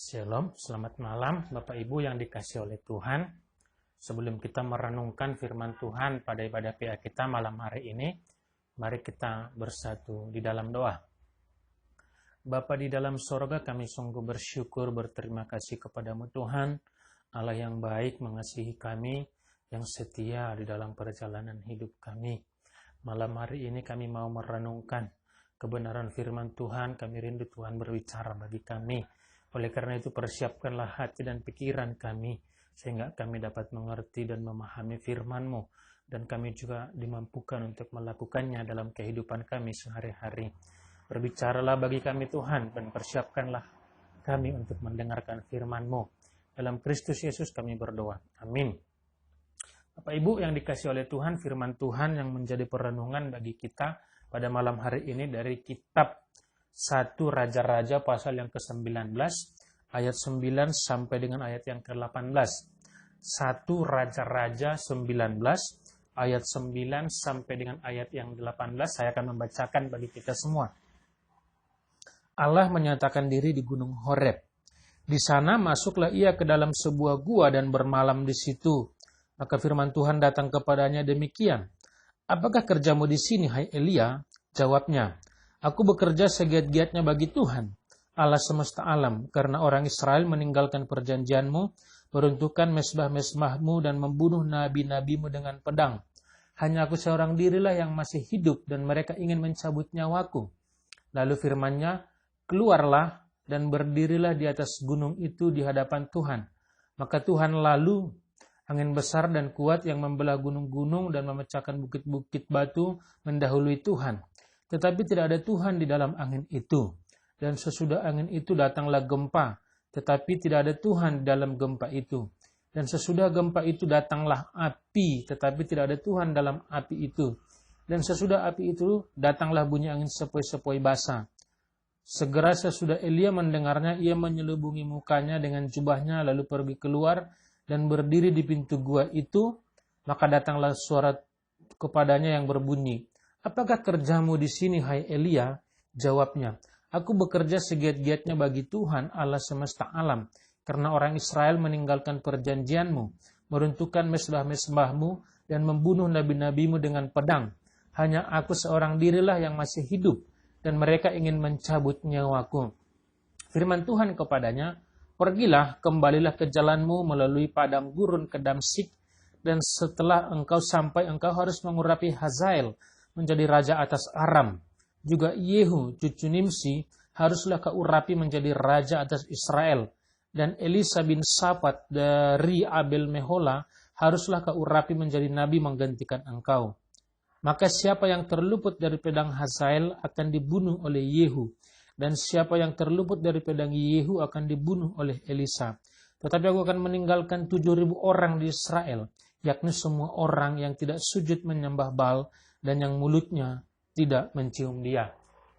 Shalom, selamat malam Bapak Ibu yang dikasih oleh Tuhan. Sebelum kita merenungkan firman Tuhan pada ibadah PA kita malam hari ini, mari kita bersatu di dalam doa. Bapa di dalam sorga, kami sungguh bersyukur, berterima kasih kepadamu Tuhan, Allah yang baik mengasihi kami, yang setia di dalam perjalanan hidup kami. Malam hari ini kami mau merenungkan kebenaran firman Tuhan, kami rindu Tuhan berbicara bagi kami. Oleh karena itu persiapkanlah hati dan pikiran kami, sehingga kami dapat mengerti dan memahami firman-Mu, dan kami juga dimampukan untuk melakukannya dalam kehidupan kami sehari-hari. Berbicaralah bagi kami Tuhan, dan persiapkanlah kami untuk mendengarkan firman-Mu. Dalam Kristus Yesus kami berdoa. Amin. Bapak Ibu yang dikasih oleh Tuhan, firman Tuhan yang menjadi perenungan bagi kita pada malam hari ini dari kitab 1 Raja-Raja pasal yang ke-19 ayat 9 sampai dengan ayat yang ke-18. 1 Raja-Raja 19 ayat 9 sampai dengan ayat yang 18. Saya akan membacakan bagi kita semua. Allah menyatakan diri di Gunung Horeb. Di sana masuklah ia ke dalam sebuah gua dan bermalam di situ. Maka firman Tuhan datang kepadanya demikian. Apakah kerjamu di sini, hai Elia? Jawabnya, aku bekerja segiat-giatnya bagi Tuhan, Allah semesta alam, karena orang Israel meninggalkan perjanjianmu, meruntuhkan mesbah-mesbahmu, dan membunuh nabi-nabimu dengan pedang. Hanya aku seorang dirilah yang masih hidup, dan mereka ingin mencabut nyawaku. Lalu firman-Nya, keluarlah dan berdirilah di atas gunung itu di hadapan Tuhan. Maka Tuhan lalu angin besar dan kuat yang membelah gunung-gunung dan memecahkan bukit-bukit batu mendahului Tuhan. Tetapi tidak ada Tuhan di dalam angin itu. Dan sesudah angin itu datanglah gempa. Tetapi tidak ada Tuhan di dalam gempa itu. Dan sesudah gempa itu datanglah api. Tetapi tidak ada Tuhan dalam api itu. Dan sesudah api itu datanglah bunyi angin sepoi-sepoi basah. Segera sesudah Elia mendengarnya, ia menyelubungi mukanya dengan jubahnya lalu pergi keluar dan berdiri di pintu gua itu. Maka datanglah suara kepadanya yang berbunyi, apakah kerjamu di sini, hai Elia? Jawabnya, aku bekerja segiat-giatnya bagi Tuhan, Allah semesta alam, karena orang Israel meninggalkan perjanjianmu, meruntuhkan mesbah-mesbahmu, dan membunuh nabi-nabimu dengan pedang. Hanya aku seorang dirilah yang masih hidup, dan mereka ingin mencabut nyawaku. Firman Tuhan kepadanya, pergilah, kembalilah ke jalanmu melalui padang gurun ke Damsyik, dan setelah engkau sampai, engkau harus mengurapi Hazael, menjadi raja atas Aram. Juga Yehu, cucu Nimsi, haruslah kau urapi menjadi raja atas Israel. Dan Elisa bin Safat dari Abel Mehola, haruslah kau urapi menjadi nabi menggantikan engkau. Maka siapa yang terluput dari pedang Hazael akan dibunuh oleh Yehu. Dan siapa yang terluput dari pedang Yehu akan dibunuh oleh Elisa. Tetapi aku akan meninggalkan 7.000 orang di Israel, yakni semua orang yang tidak sujud menyembah Baal, dan yang mulutnya tidak mencium dia.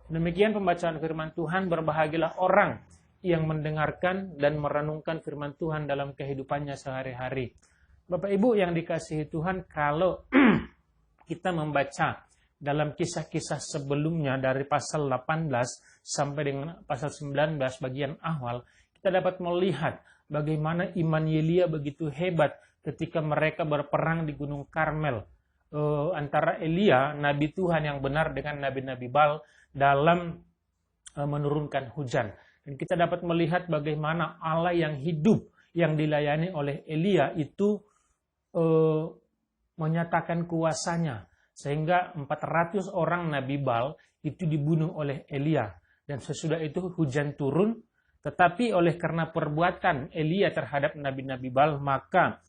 Demikian pembacaan firman Tuhan. Berbahagialah orang yang mendengarkan dan merenungkan firman Tuhan dalam kehidupannya sehari-hari. Bapak Ibu yang dikasihi Tuhan, kalau kita membaca dalam kisah-kisah sebelumnya dari pasal 18 sampai dengan pasal 19 bagian awal, kita dapat melihat bagaimana iman Elia begitu hebat ketika mereka berperang di Gunung Karmel. Antara Elia, nabi Tuhan yang benar, dengan nabi-nabi Baal dalam menurunkan hujan. Dan kita dapat melihat bagaimana Allah yang hidup yang dilayani oleh Elia itu menyatakan kuasanya. Sehingga 400 orang nabi Baal itu dibunuh oleh Elia. Dan sesudah itu hujan turun. Tetapi oleh karena perbuatan Elia terhadap nabi-nabi Baal, maka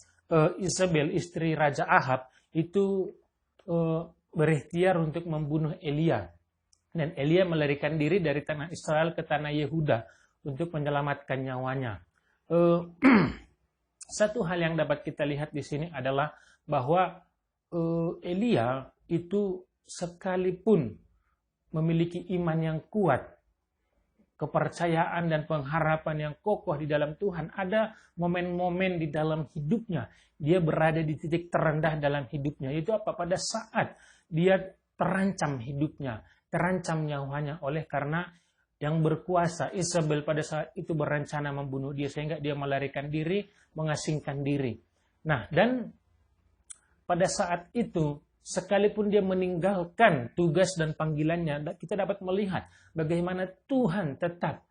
Isabel, istri Raja Ahab, itu berikhtiar untuk membunuh Elia. Dan Elia melarikan diri dari tanah Israel ke tanah Yehuda untuk menyelamatkan nyawanya. Satu hal yang dapat kita lihat di sini adalah bahwa Elia itu sekalipun memiliki iman yang kuat, kepercayaan dan pengharapan yang kokoh di dalam Tuhan, ada momen-momen di dalam hidupnya dia berada di titik terendah dalam hidupnya. Itu apa? Pada saat dia terancam hidupnya, terancam nyawanya oleh karena yang berkuasa. Isabel pada saat itu berencana membunuh dia sehingga dia melarikan diri, mengasingkan diri. Nah, dan pada saat itu sekalipun dia meninggalkan tugas dan panggilannya, kita dapat melihat bagaimana Tuhan tetap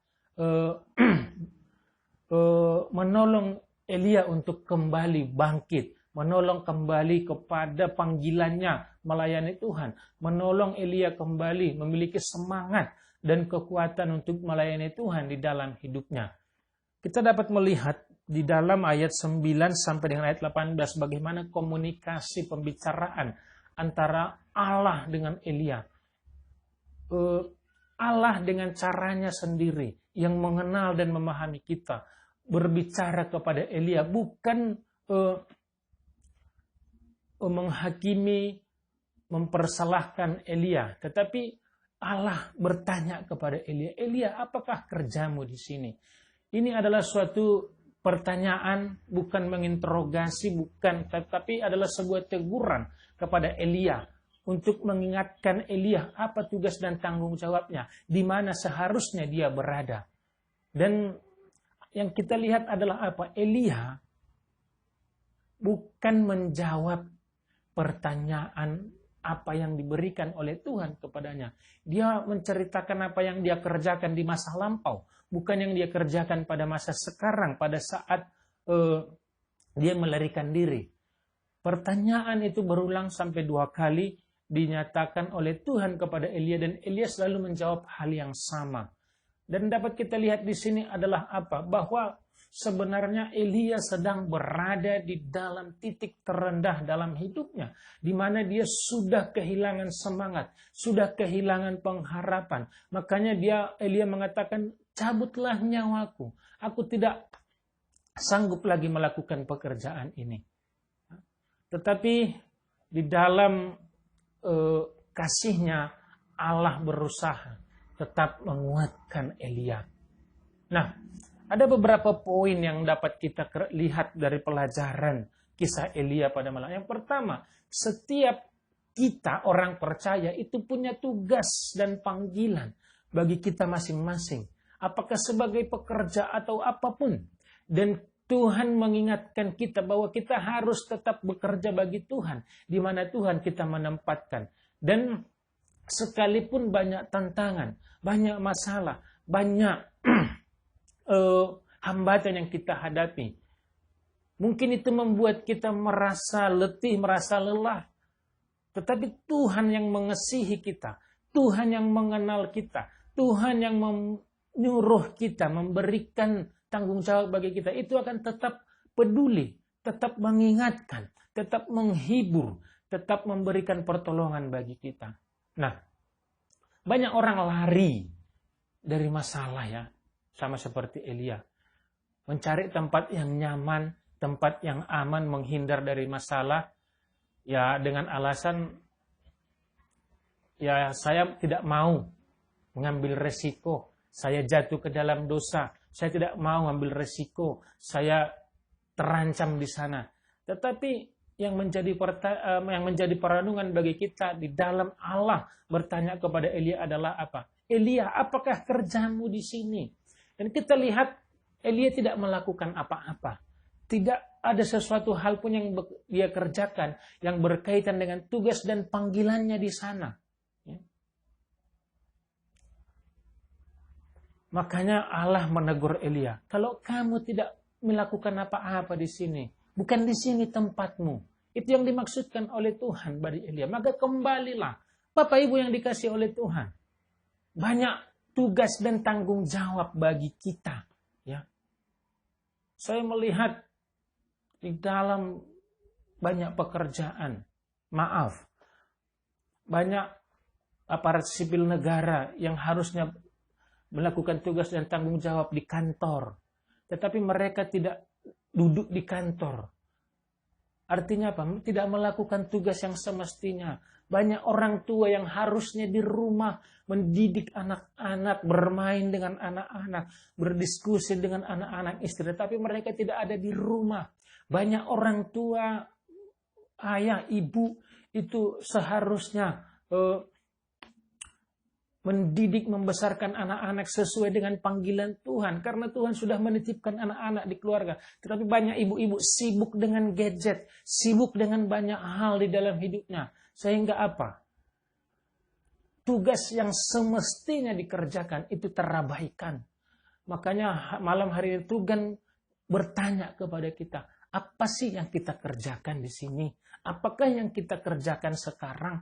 menolong Elia untuk kembali bangkit, menolong kembali kepada panggilannya melayani Tuhan, menolong Elia kembali memiliki semangat dan kekuatan untuk melayani Tuhan di dalam hidupnya. Kita dapat melihat di dalam ayat 9 sampai dengan ayat 18 bagaimana komunikasi pembicaraan antara Allah dengan Elia. Allah dengan caranya sendiri yang mengenal dan memahami kita berbicara kepada Elia, bukan menghakimi, mempersalahkan Elia, tetapi Allah bertanya kepada Elia, Elia, apakah kerjamu di sini? Ini adalah suatu pertanyaan, bukan menginterogasi, bukan, tetapi adalah sebuah teguran kepada Elia untuk mengingatkan Elia apa tugas dan tanggung jawabnya, di mana seharusnya dia berada. Dan yang kita lihat adalah apa? Elia bukan menjawab pertanyaan apa yang diberikan oleh Tuhan kepadanya. Dia menceritakan apa yang dia kerjakan di masa lampau, bukan yang dia kerjakan pada masa sekarang, pada saat dia melarikan diri. Pertanyaan itu berulang sampai 2 kali dinyatakan oleh Tuhan kepada Elia, dan Elia selalu menjawab hal yang sama. Dan dapat kita lihat di sini adalah apa? Bahwa sebenarnya Elia sedang berada di dalam titik terendah dalam hidupnya, di mana dia sudah kehilangan semangat, sudah kehilangan pengharapan. Makanya Elia mengatakan, cabutlah nyawaku, aku tidak sanggup lagi melakukan pekerjaan ini. Tetapi di dalam kasihnya Allah berusaha tetap menguatkan Elia. Nah, ada beberapa poin yang dapat kita lihat dari pelajaran kisah Elia pada malam. Yang pertama, setiap kita orang percaya itu punya tugas dan panggilan bagi kita masing-masing. Apakah sebagai pekerja atau apapun. Dan Tuhan mengingatkan kita bahwa kita harus tetap bekerja bagi Tuhan, di mana Tuhan kita menempatkan. Dan sekalipun banyak tantangan, banyak masalah, banyak hambatan yang kita hadapi, mungkin itu membuat kita merasa letih, merasa lelah. Tetapi Tuhan yang mengasihi kita, Tuhan yang mengenal kita, Tuhan yang menyuruh kita, memberikan tanggung jawab bagi kita, itu akan tetap peduli, tetap mengingatkan, tetap menghibur, tetap memberikan pertolongan bagi kita. Nah, banyak orang lari dari masalah ya, sama seperti Elia. Mencari tempat yang nyaman, tempat yang aman, menghindar dari masalah, ya dengan alasan, ya saya tidak mau mengambil resiko, saya jatuh ke dalam dosa, saya tidak mau ambil resiko, saya terancam di sana. Tetapi yang menjadi perenungan bagi kita di dalam Allah bertanya kepada Elia adalah apa? Elia, apakah kerjamu di sini? Dan kita lihat Elia tidak melakukan apa-apa. Tidak ada sesuatu hal pun yang dia kerjakan yang berkaitan dengan tugas dan panggilannya di sana. Makanya Allah menegur Elia, kalau kamu tidak melakukan apa-apa di sini, bukan di sini tempatmu. Itu yang dimaksudkan oleh Tuhan bagi Elia. Maka kembalilah, Bapak Ibu yang dikasih oleh Tuhan. Banyak tugas dan tanggung jawab bagi kita. Ya, saya melihat di dalam banyak pekerjaan, banyak aparat sipil negara yang harusnya melakukan tugas dan tanggung jawab di kantor. Tetapi mereka tidak duduk di kantor. Artinya apa? Tidak melakukan tugas yang semestinya. Banyak orang tua yang harusnya di rumah mendidik anak-anak, bermain dengan anak-anak, berdiskusi dengan anak-anak istri. Tapi mereka tidak ada di rumah. Banyak orang tua, ayah, ibu itu seharusnya mendidik, membesarkan anak-anak sesuai dengan panggilan Tuhan. Karena Tuhan sudah menitipkan anak-anak di keluarga. Tetapi banyak ibu-ibu sibuk dengan gadget, sibuk dengan banyak hal di dalam hidupnya. Sehingga apa? Tugas yang semestinya dikerjakan itu terabaikan. Makanya malam hari ini Tuhan bertanya kepada kita, apa sih yang kita kerjakan di sini? Apakah yang kita kerjakan sekarang?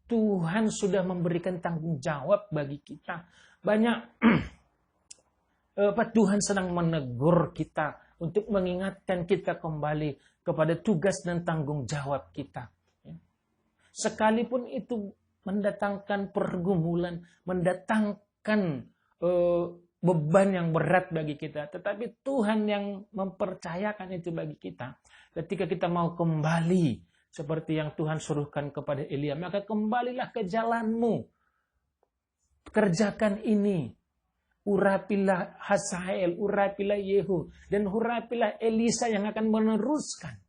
Tuhan sudah memberikan tanggung jawab bagi kita. Banyak Tuhan sedang menegur kita untuk mengingatkan kita kembali kepada tugas dan tanggung jawab kita. Sekalipun itu mendatangkan pergumulan, mendatangkan beban yang berat bagi kita. Tetapi Tuhan yang mempercayakan itu bagi kita. Ketika kita mau kembali seperti yang Tuhan suruhkan kepada Elia, maka kembalilah ke jalanmu. Kerjakan ini. Urapilah Hazael, urapilah Yehu, dan urapilah Elisa yang akan meneruskan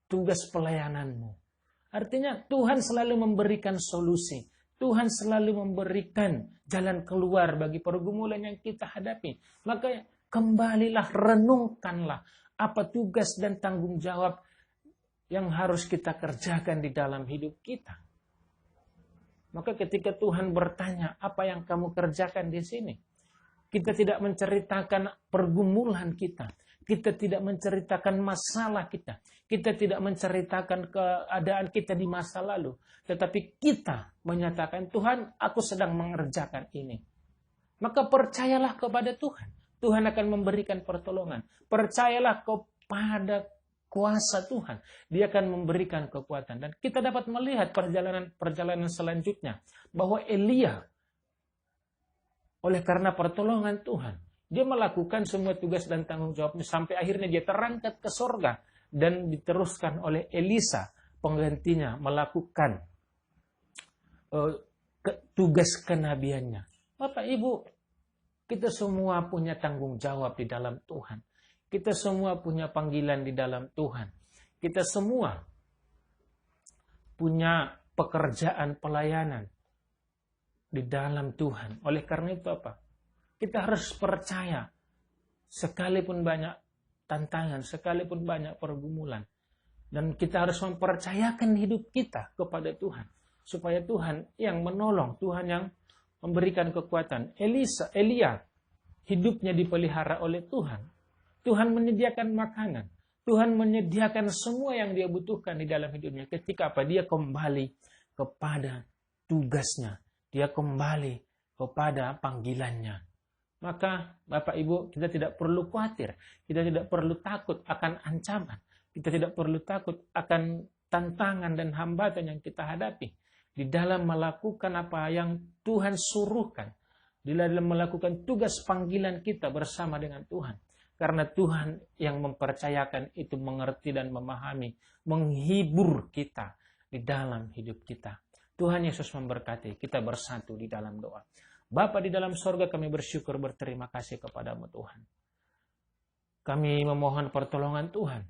tugas pelayananmu. Artinya Tuhan selalu memberikan solusi. Tuhan selalu memberikan jalan keluar bagi pergumulan yang kita hadapi. Maka kembalilah, renungkanlah apa tugas dan tanggung jawab yang harus kita kerjakan di dalam hidup kita. Maka ketika Tuhan bertanya, apa yang kamu kerjakan di sini? Kita tidak menceritakan pergumulan kita. Kita tidak menceritakan masalah kita. Kita tidak menceritakan keadaan kita di masa lalu. Tetapi kita menyatakan, Tuhan, aku sedang mengerjakan ini. Maka percayalah kepada Tuhan. Tuhan akan memberikan pertolongan. Percayalah kepada kuasa Tuhan. Dia akan memberikan kekuatan. Dan kita dapat melihat perjalanan selanjutnya. Bahwa Elia, oleh karena pertolongan Tuhan, dia melakukan semua tugas dan tanggung jawabnya. Sampai akhirnya dia terangkat ke sorga. Dan diteruskan oleh Elisa, penggantinya, melakukan tugas kenabiannya. Bapak Ibu, kita semua punya tanggung jawab di dalam Tuhan. Kita semua punya panggilan di dalam Tuhan. Kita semua punya pekerjaan pelayanan di dalam Tuhan. Oleh karena itu apa? Kita harus percaya, sekalipun banyak tantangan, sekalipun banyak pergumulan. Dan kita harus mempercayakan hidup kita kepada Tuhan. Supaya Tuhan yang menolong, Tuhan yang memberikan kekuatan. Elia, hidupnya dipelihara oleh Tuhan. Tuhan menyediakan makanan. Tuhan menyediakan semua yang dia butuhkan di dalam hidupnya. Ketika apa? Dia kembali kepada tugasnya. Dia kembali kepada panggilannya. Maka Bapak Ibu, kita tidak perlu khawatir. Kita tidak perlu takut akan ancaman. Kita tidak perlu takut akan tantangan dan hambatan yang kita hadapi. Di dalam melakukan apa yang Tuhan suruhkan. Di dalam melakukan tugas panggilan kita bersama dengan Tuhan. Karena Tuhan yang mempercayakan itu mengerti dan memahami. Menghibur kita di dalam hidup kita. Tuhan Yesus memberkati. Kita bersatu di dalam doa. Bapa di dalam sorga, kami bersyukur berterima kasih kepadamu Tuhan. Kami memohon pertolongan Tuhan.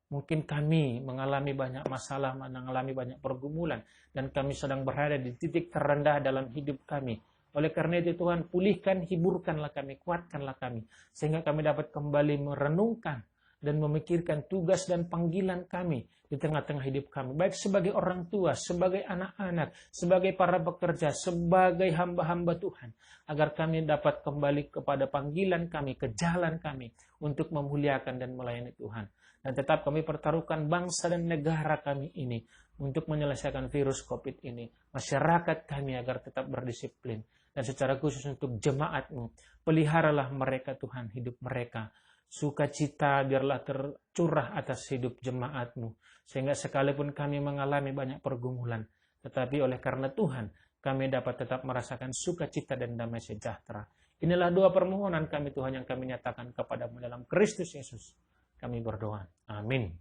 Mungkin kami mengalami banyak masalah, mengalami banyak pergumulan. Dan kami sedang berada di titik terendah dalam hidup kami. Oleh karena itu Tuhan, pulihkan, hiburkanlah kami, kuatkanlah kami. Sehingga kami dapat kembali merenungkan dan memikirkan tugas dan panggilan kami di tengah-tengah hidup kami. Baik sebagai orang tua, sebagai anak-anak, sebagai para pekerja, sebagai hamba-hamba Tuhan. Agar kami dapat kembali kepada panggilan kami, ke jalan kami untuk memuliakan dan melayani Tuhan. Dan tetap kami pertaruhkan bangsa dan negara kami ini untuk menyelesaikan virus COVID ini. Masyarakat kami agar tetap berdisiplin. Dan secara khusus untuk jemaat-Mu, peliharalah mereka Tuhan, hidup mereka. Sukacita biarlah tercurah atas hidup jemaat-Mu. Sehingga sekalipun kami mengalami banyak pergumulan, tetapi oleh karena Tuhan, kami dapat tetap merasakan sukacita dan damai sejahtera. Inilah doa permohonan kami Tuhan yang kami nyatakan kepadamu dalam Kristus Yesus. Kami berdoa. Amin.